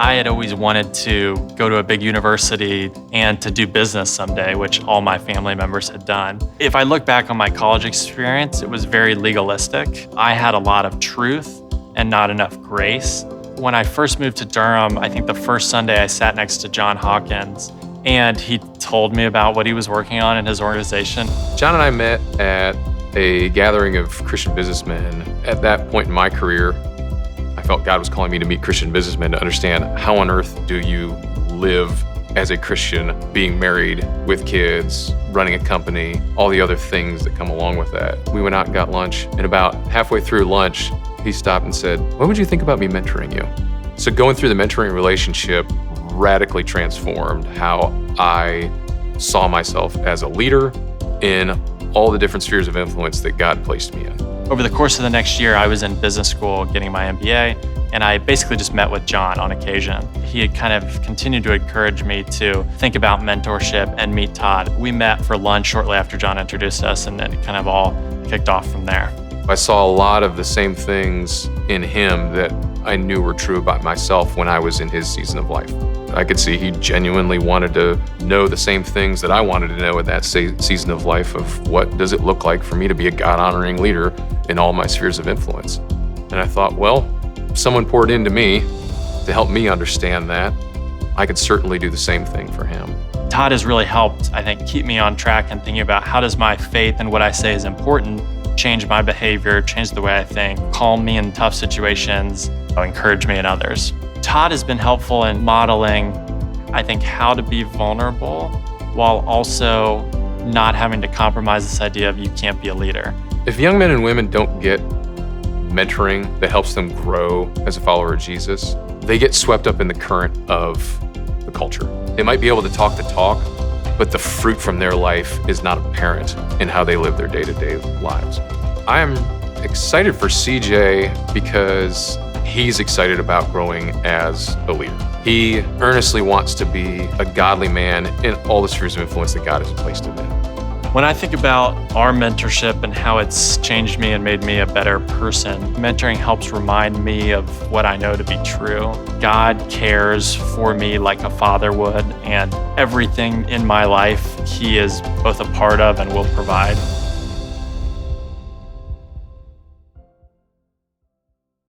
I had always wanted to go to a big university and to do business someday, which all my family members had done. If I look back on my college experience, it was very legalistic. I had a lot of truth and not enough grace. When I first moved to Durham, I think the first Sunday I sat next to John Hawkins, and he told me about what he was working on in his organization. John and I met at a gathering of Christian businessmen. At that point in my career, I felt God was calling me to meet Christian businessmen to understand how on earth do you live as a Christian, being married with kids, running a company, all the other things that come along with that. We went out and got lunch, and about halfway through lunch, he stopped and said, "When would you think about me mentoring you?" So going through the mentoring relationship radically transformed how I saw myself as a leader in all the different spheres of influence that God placed me in. Over the course of the next year, I was in business school getting my MBA, and I basically just met with John on occasion. He had kind of continued to encourage me to think about mentorship and meet Todd. We met for lunch shortly after John introduced us, and then it kind of all kicked off from there. I saw a lot of the same things in him that I knew were true about myself when I was in his season of life. I could see he genuinely wanted to know the same things that I wanted to know at that season of life of what does it look like for me to be a God-honoring leader in all my spheres of influence. And I thought, well, someone poured into me to help me understand that. I could certainly do the same thing for him. Todd has really helped, I think, keep me on track and thinking about how does my faith and what I say is important change my behavior, change the way I think, calm me in tough situations, encourage me in others. Todd has been helpful in modeling, I think, how to be vulnerable while also not having to compromise this idea of you can't be a leader. If young men and women don't get mentoring that helps them grow as a follower of Jesus, they get swept up in the current of the culture. They might be able to talk the talk, but the fruit from their life is not apparent in how they live their day-to-day lives. I am excited for CJ because he's excited about growing as a leader. He earnestly wants to be a godly man in all the spheres of influence that God has placed him in. When I think about our mentorship and how it's changed me and made me a better person, mentoring helps remind me of what I know to be true. God cares for me like a father would, and everything in my life He is both a part of and will provide.